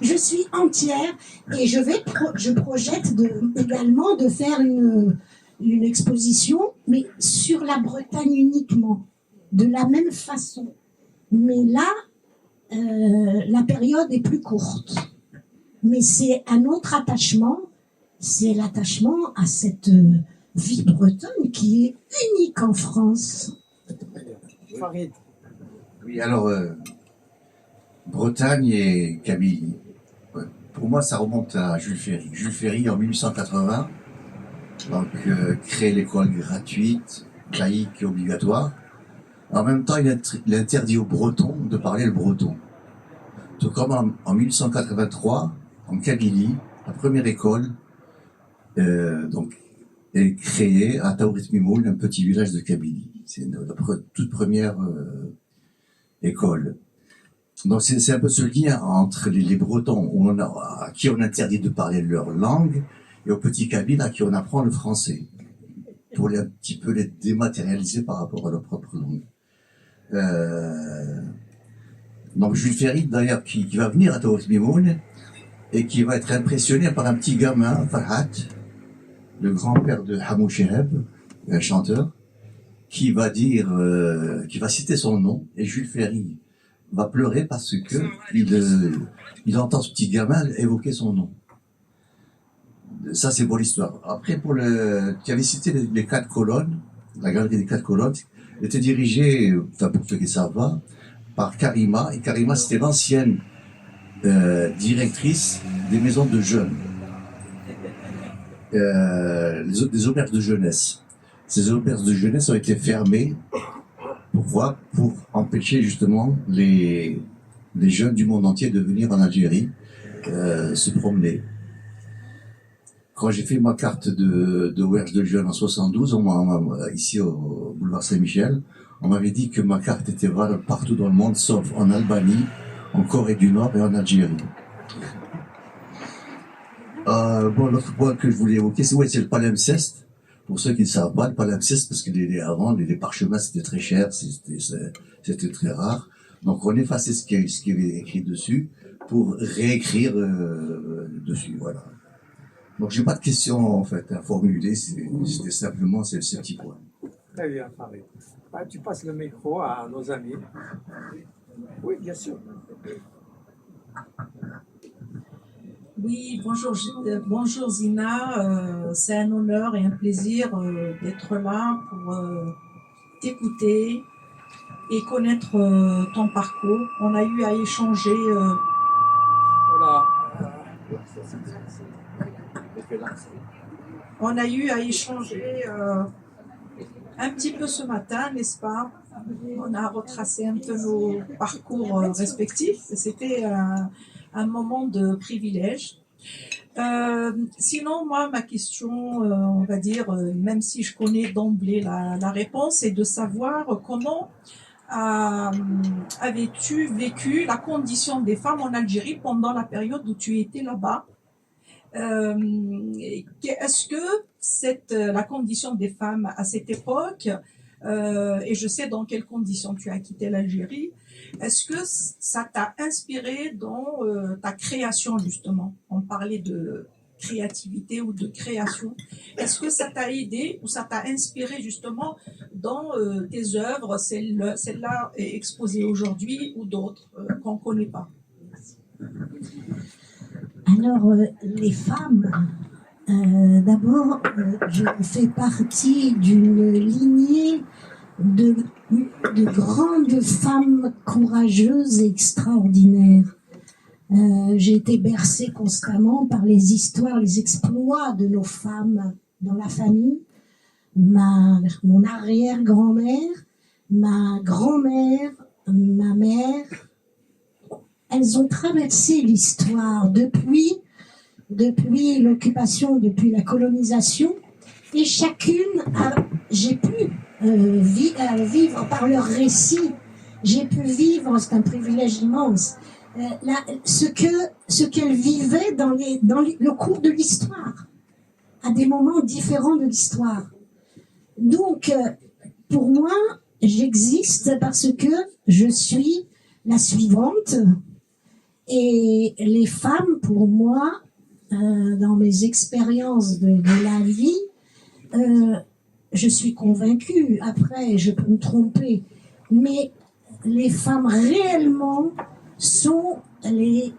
Je suis entière et je projette également de faire une exposition, mais sur la Bretagne uniquement, de la même façon. Mais là, la période est plus courte. Mais c'est un autre attachement, c'est l'attachement à cette vie bretonne qui est unique en France. Oui, alors, Bretagne et Kabylie, pour moi ça remonte à Jules Ferry. Jules Ferry en 1880, donc crée l'école gratuite, laïque et obligatoire. En même temps, il interdit aux Bretons de parler le breton. Tout comme en 1883, en Kabylie, la première école donc, est créée à Taouret Mimoul, un petit village de Kabylie. C'est notre toute première école. Donc c'est un peu ce lien entre les Bretons à qui on interdit de parler leur langue et aux petits Kabyles à qui on apprend le français pour un petit peu les dématérialiser par rapport à leur propre langue. Donc Jules Ferry d'ailleurs qui va venir à Taourt Mimoun et qui va être impressionné par un petit gamin, Farhat, le grand-père de Hamou Cheheb, un chanteur, qui va citer son nom, et Jules Ferry va pleurer parce que il entend ce petit gamin évoquer son nom. Ça, c'est pour l'histoire. Après, tu avais cité les 4 colonnes, la galerie des 4 colonnes, était dirigée, enfin pour ceux qui savent pas, par Karima, et Karima, c'était l'ancienne directrice des maisons de jeunes, des auberges de jeunesse. Ces auberges de jeunesse ont été fermées pour empêcher justement les jeunes du monde entier de venir en Algérie se promener. Quand j'ai fait ma carte d'auberge de jeunes en 72, ici au boulevard Saint-Michel, on m'avait dit que ma carte était valable partout dans le monde, sauf en Albanie, en Corée du Nord et en Algérie. L'autre point que je voulais évoquer, c'est le palimpseste. Pour ceux qui ne savent pas, le palimpseste, parce que avant, les parchemins, c'était très cher, c'était très rare. Donc, on effaçait ce qui avait écrit dessus pour réécrire dessus, voilà. Donc, j'ai pas de questions, en fait, à formuler, c'était simplement ces petits points. Très bien, Farid. Tu passes le micro à nos amis. Oui, bien sûr. Oui, bonjour Zina, c'est un honneur et un plaisir d'être là pour t'écouter et connaître ton parcours. On a eu à échanger. On a eu à échanger un petit peu ce matin, n'est-ce pas? On a retracé un peu nos parcours respectifs. C'était un moment de privilège. Sinon, moi, ma question, on va dire, même si je connais d'emblée la réponse, c'est de savoir comment avais-tu vécu la condition des femmes en Algérie pendant la période où tu étais là-bas. Est-ce que la condition des femmes à cette époque, et je sais dans quelles conditions tu as quitté l'Algérie, est-ce que ça t'a inspiré dans ta création, justement? On parlait de créativité ou de création. Est-ce que ça t'a aidé ou ça t'a inspiré, justement, dans tes œuvres, celle-là exposée aujourd'hui ou d'autres qu'on ne connaît pas? Alors, les femmes, d'abord, je fais partie d'une lignée de grandes femmes courageuses et extraordinaires. J'ai été bercée constamment par les histoires, les exploits de nos femmes dans la famille. Mon arrière-grand-mère, ma grand-mère, ma mère, elles ont traversé l'histoire depuis l'occupation, depuis la colonisation, et chacune j'ai pu vivre par leur récit. J'ai pu vivre, c'est un privilège immense, ce qu'elles vivaient dans le cours de l'histoire, à des moments différents de l'histoire. Donc, pour moi, j'existe parce que je suis la suivante, et les femmes, pour moi, dans mes expériences de la vie, je suis convaincue, après je peux me tromper, mais les femmes réellement sont les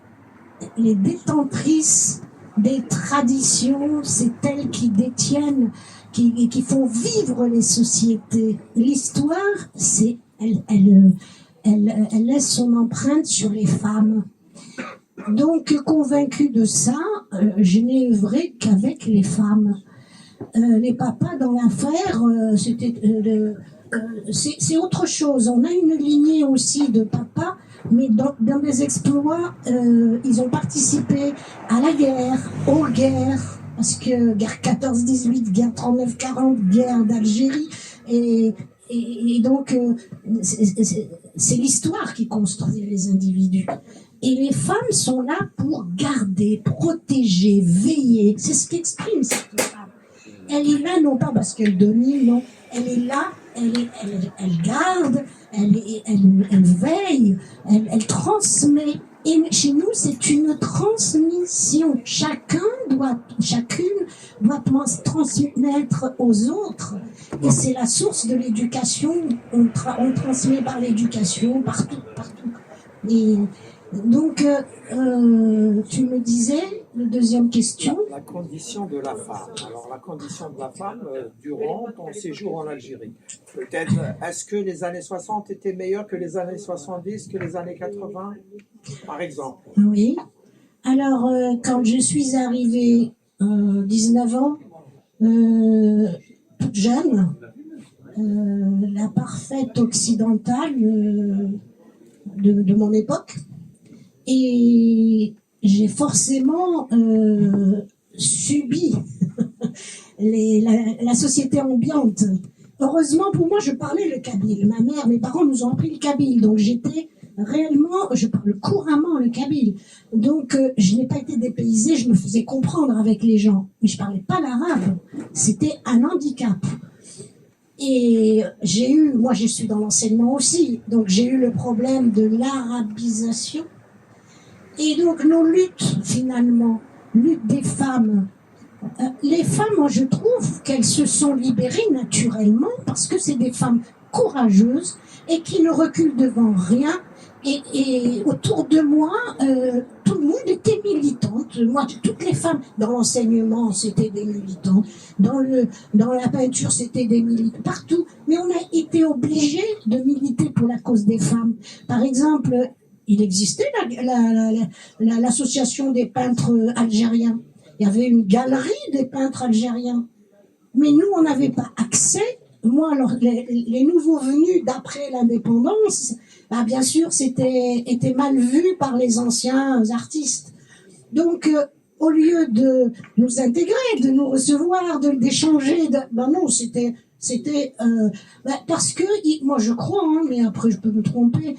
détentrices des traditions, c'est elles qui détiennent, qui font vivre les sociétés. L'histoire, elle laisse son empreinte sur les femmes. Donc, convaincue de ça, je n'ai œuvré qu'avec les femmes. Les papas dans l'affaire, c'est autre chose. On a une lignée aussi de papas, mais dans des exploits, ils ont participé à la guerre, aux guerres, parce que guerre 14-18, guerre 39-40, guerre d'Algérie, et et donc, c'est l'histoire qui construit les individus. Et les femmes sont là pour garder, protéger, veiller. C'est ce qu'exprime cette femme. Elle est là non pas parce qu'elle domine, non. Elle est là, elle garde, elle veille, elle transmet. Et chez nous, c'est une transmission. Chacune doit transmettre aux autres. Et c'est la source de l'éducation. On transmet par l'éducation, partout. Et donc, tu me disais, la deuxième question. La condition de la femme. Alors, la condition de la femme durant ton séjour en Algérie. Peut-être, est-ce que les années 60 étaient meilleures que les années 70, que les années 80, par exemple? Oui. Alors, quand je suis arrivée, 19 ans, toute jeune, la parfaite occidentale de mon époque, et j'ai forcément subi la société ambiante. Heureusement pour moi, je parlais le kabyle. Mes parents nous ont appris le kabyle, donc j'étais réellement, je parle couramment le kabyle. Donc je n'ai pas été dépaysée, je me faisais comprendre avec les gens, mais je parlais pas l'arabe. C'était un handicap. Et moi je suis dans l'enseignement aussi, donc j'ai eu le problème de l'arabisation. Et donc nos luttes, finalement, lutte des femmes. Les femmes, moi je trouve qu'elles se sont libérées naturellement parce que c'est des femmes courageuses et qui ne reculent devant rien. Et autour de moi, tout le monde était militante. Moi, toutes les femmes dans l'enseignement, c'était des militantes. Dans la peinture, c'était des militantes. Partout. Mais on a été obligés de militer pour la cause des femmes. Par exemple, il existait l'association des peintres algériens. Il y avait une galerie des peintres algériens. Mais nous, on n'avait pas accès. Moi, alors, les nouveaux venus d'après l'indépendance, bien sûr, était mal vu par les anciens artistes. Donc, au lieu de nous intégrer, de nous recevoir, d'échanger, non, c'était parce que moi je crois, mais après je peux me tromper,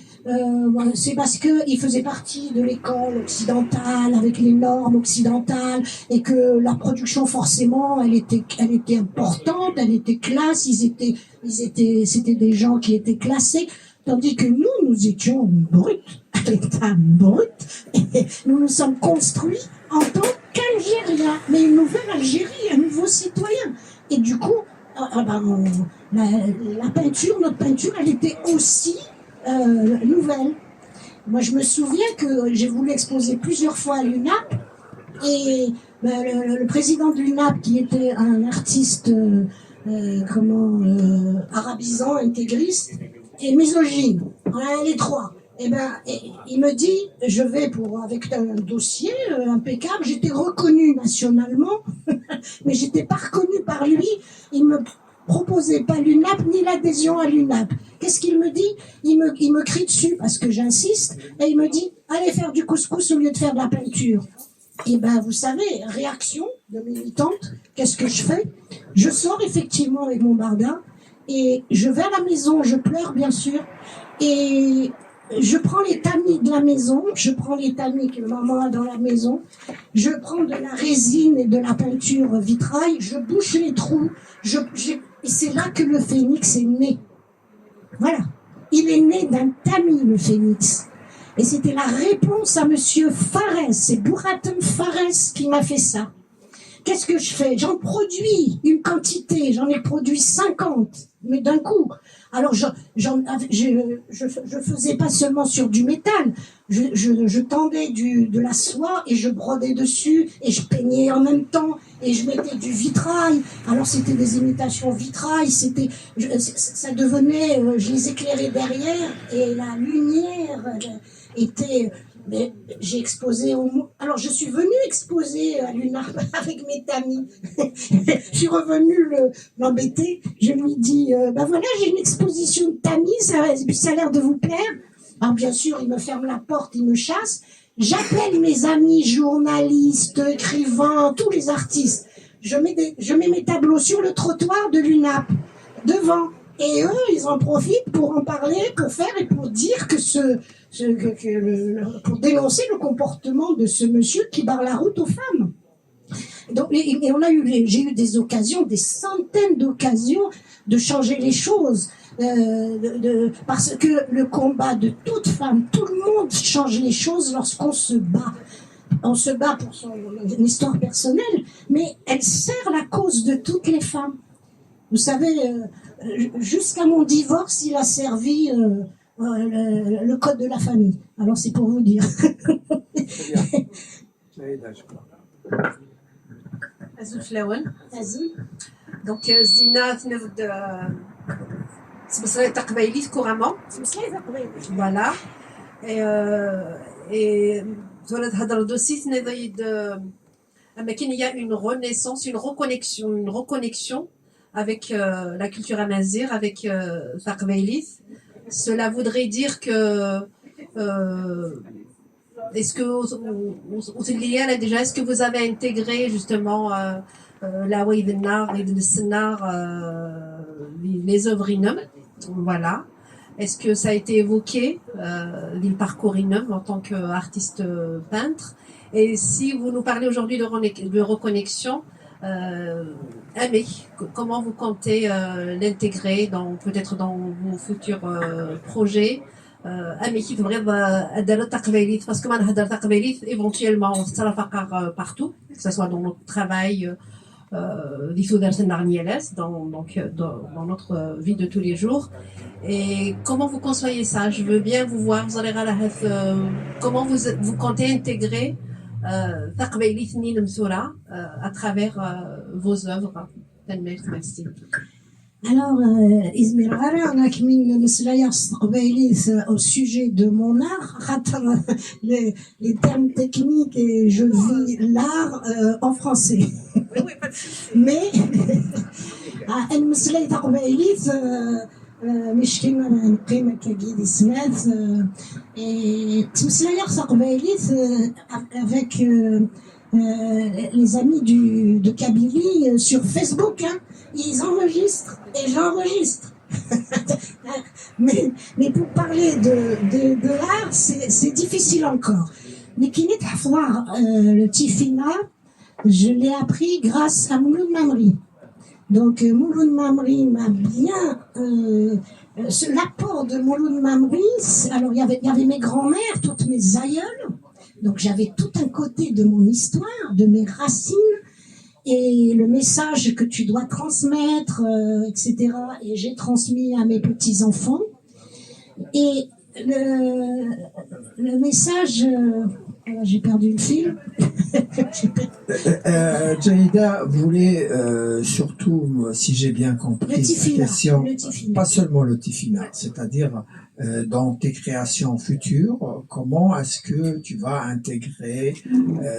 c'est parce que il faisait partie de l'école occidentale avec les normes occidentales et que la production forcément elle était importante, elle était classe, c'était des gens qui étaient classés, tandis que nous étions bruts, à l'état brut, et nous nous sommes construits en tant qu'Algériens, mais une nouvelle Algérie, un nouveau citoyen, et du coup la peinture, notre peinture, elle était aussi nouvelle. Moi, je me souviens que j'ai voulu exposer plusieurs fois à l'UNAP et le président de l'UNAP, qui était un artiste arabisant, intégriste et misogyne, les trois. Il me dit, je vais avec un dossier impeccable, j'étais reconnue nationalement, mais j'étais pas reconnue par lui. Il me proposait pas l'UNAP ni l'adhésion à l'UNAP. Qu'est-ce qu'il me dit? Il me crie dessus parce que j'insiste et il me dit, allez faire du couscous au lieu de faire de la peinture. Et vous savez, réaction de militante, qu'est-ce que je fais? Je sors effectivement avec mon barda et je vais à la maison, je pleure bien sûr, et je prends les tamis de la maison, je prends les tamis que maman a dans la maison, je prends de la résine et de la peinture vitrail, je bouche les trous, et c'est là que le phénix est né. Voilà. Il est né d'un tamis, le phénix. Et c'était la réponse à monsieur Fares, c'est Bouratem Fares qui m'a fait ça. Qu'est-ce que je fais? J'en produis une quantité, j'en ai produit 50, mais d'un coup. Alors je faisais pas seulement sur du métal, je tendais de la soie et je brodais dessus et je peignais en même temps et je mettais du vitrail. Alors c'était des imitations vitrail, ça devenait, je les éclairais derrière et la lumière était. Mais j'ai exposé alors je suis venue exposer à l'UNAP avec mes tamis. Je suis revenue l'embêter. Je lui dis, voilà, j'ai une exposition de tamis, ça a l'air de vous plaire. Alors bien sûr, il me ferme la porte, il me chasse. J'appelle mes amis journalistes, écrivains, tous les artistes. Je mets mes tableaux sur le trottoir de l'UNAP, devant. Et eux, ils en profitent pour en parler, pour faire et pour dire que pour dénoncer le comportement de ce monsieur qui barre la route aux femmes. Donc, et j'ai eu des occasions, des centaines d'occasions de changer les choses. Parce que le combat de toute femme, tout le monde change les choses lorsqu'on se bat. On se bat pour son histoire personnelle, mais elle sert la cause de toutes les femmes. Vous savez, jusqu'à mon divorce, il a servi le code de la famille. Alors c'est pour vous dire. Vas-y. Donc Zina تنفذ تبصري تقبايليت couramment. Voilà. Et تولد هضر دوسي تنضيد اما كاين il y a une renaissance, une reconnexion avec la culture amazigh, avec Taqbailith. Cela voudrait dire que est-ce que déjà est-ce que vous avez intégré justement la Waïd al-Nar, les œuvres Inum, voilà. Est-ce que ça a été évoqué le parcours Inum en tant qu'artiste peintre? Et si vous nous parlez aujourd'hui de reconnexion, Amé, comment vous comptez l'intégrer peut-être dans vos futurs projets? Amé qui devrait adapter Taqbailith, parce que man hadar Taqbailith éventuellement on se partout, que ce soit dans notre travail, dans notre vie de tous les jours. Et comment vous concevez ça? Je veux bien vous voir. Comment vous comptez intégrer Taqbailith Nil Msoura à travers vos œuvres? Merci. Alors, Izmir Ara, au sujet de mon art, les termes techniques, et je vis l'art en français. Mais, مش كلمة نقيمة كجيد سمات تمسلايا تقبايليت avec les amis de Kabylie sur Facebook, hein, ils enregistrent et j'enregistre. mais pour parler de l'art, c'est difficile encore. Mais qui n'est pas voir le Tifina, je l'ai appris grâce à Mouloud Mamri. Donc Mouloud Mamri m'a bien l'apport de Mouloud Mamri. Alors il y avait mes grands-mères, toutes mes aïeules. Donc j'avais tout un côté de mon histoire, de mes racines et le message que tu dois transmettre, etc. Et j'ai transmis à mes petits-enfants. Et le message... j'ai perdu le fil. Jaïda voulait surtout, si j'ai bien compris la question, pas seulement le Tifina, c'est-à-dire dans tes créations futures, comment est-ce que tu vas intégrer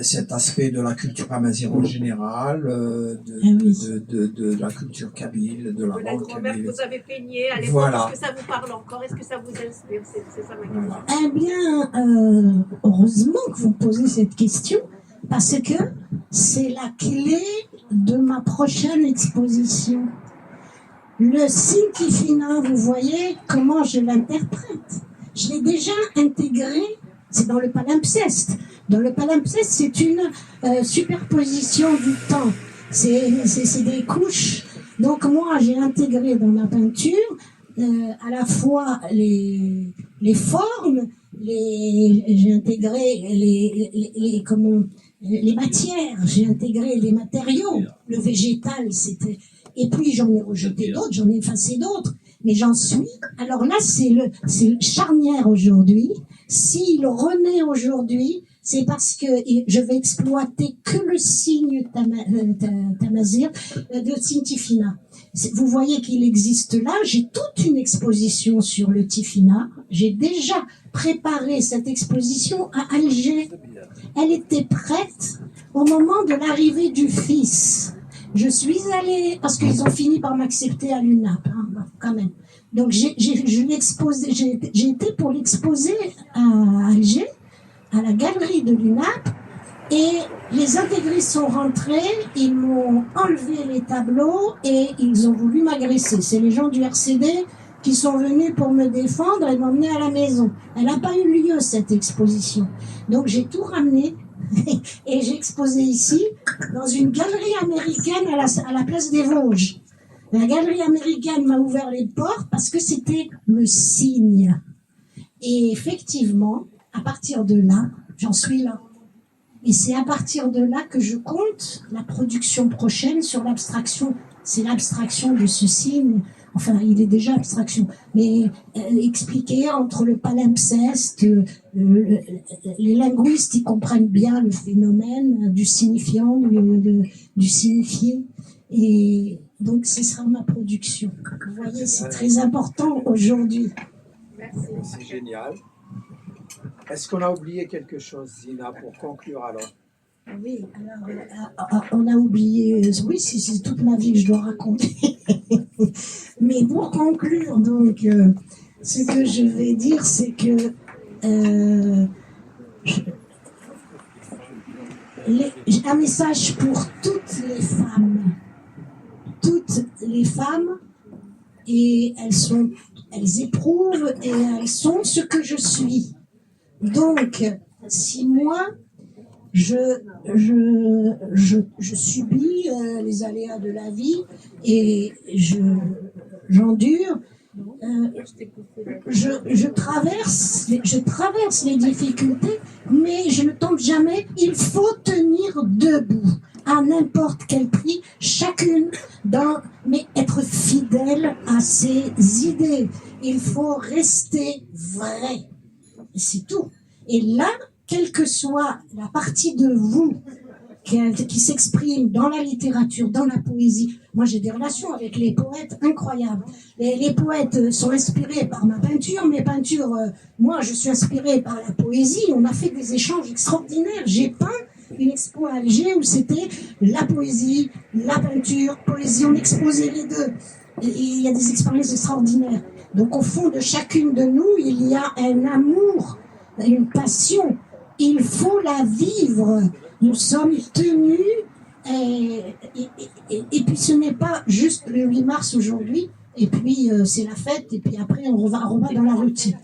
cet aspect de la culture amazigh en général, de la culture kabyle, de la langue kabyle. Vous avez peigné à l'époque, voilà. Est-ce que ça vous parle encore? Est-ce que ça vous inspire? C'est ça ma question. Voilà. Eh bien, heureusement que vous posez cette question, parce que c'est la clé de ma prochaine exposition. Le Sintifina, vous voyez comment je l'interprète. Je l'ai déjà intégré, c'est dans le palimpseste. Dans le palimpseste, c'est une superposition du temps. C'est des couches. Donc moi, j'ai intégré dans ma peinture à la fois les formes, j'ai intégré les matières, j'ai intégré les matériaux. Le végétal, c'était... Et puis j'en ai rejeté d'autres, j'en ai effacé d'autres, mais j'en suis. Alors là, c'est le charnière aujourd'hui. S'il renaît aujourd'hui, c'est parce que je vais exploiter que le signe tamazigh de Sintifina. Vous voyez qu'il existe là. J'ai toute une exposition sur le Tifina. J'ai déjà préparé cette exposition à Alger. Elle était prête au moment de l'arrivée du fils. Je suis allée, parce qu'ils ont fini par m'accepter à l'UNAP, hein, quand même. Donc j'ai été pour l'exposer à Alger, à la galerie de l'UNAP, Et les intégristes sont rentrés, ils m'ont enlevé les tableaux et ils ont voulu m'agresser. C'est les gens du RCD qui sont venus pour me défendre et m'emmener à la maison. Elle n'a pas eu lieu, cette exposition. Donc j'ai tout ramené et j'ai exposé ici, dans une galerie américaine à la place des Vosges. La galerie américaine m'a ouvert les portes parce que c'était le signe. Et effectivement, à partir de là, j'en suis là. Et c'est à partir de là que je compte la production prochaine sur l'abstraction. C'est l'abstraction de ce signe. Enfin, il est déjà abstraction. Mais expliquer entre le palimpseste, les linguistes, ils comprennent bien le phénomène du signifiant, du signifié. Et donc, ce sera ma production. Vous voyez, c'est très important aujourd'hui. C'est génial. Est-ce qu'on a oublié quelque chose, Zina, pour conclure alors? Oui, alors, on a oublié, oui, c'est toute ma vie que je dois raconter. Mais pour conclure, donc, ce que je vais dire, c'est que j'ai un message pour toutes les femmes. Toutes les femmes, et elles éprouvent et elles sont ce que je suis. Donc, si moi, je subis les aléas de la vie et j'endure, je traverse les difficultés, mais je ne tombe jamais. Il faut tenir debout à n'importe quel prix, chacune mais être fidèle à ses idées. Il faut rester vrai. C'est tout. Et là, quelle que soit la partie de vous qui s'exprime dans la littérature, dans la poésie, moi j'ai des relations avec les poètes incroyables. Les poètes sont inspirés par ma peinture, mes peintures, moi je suis inspirée par la poésie. On a fait des échanges extraordinaires. J'ai peint une expo à Alger où c'était la poésie, la peinture, poésie, on exposait les deux. Et il y a des expériences extraordinaires. Donc au fond de chacune de nous, il y a un amour, une passion. Il faut la vivre. Nous sommes tenus et puis ce n'est pas juste le 8 mars aujourd'hui et puis c'est la fête et puis après on va dans la routine.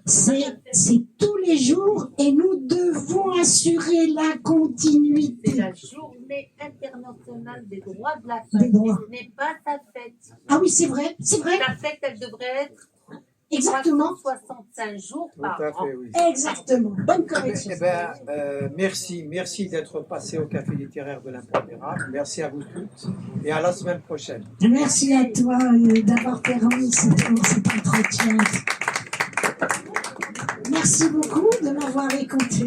C'est tous les jours et nous devons assurer la continuité. C'est la journée internationale des droits de la femme. Des droits. Ce n'est pas ta fête. Ah oui, c'est vrai, c'est vrai. Ta fête, elle devrait être Exactement. 365 jours Tout par à an. fait, oui. Exactement. Bonne correction. Merci d'être passé au Café littéraire de l'Impondérable. Merci à vous toutes et à la semaine prochaine. Merci à toi d'avoir permis cet entretien. Merci beaucoup de m'avoir écouté.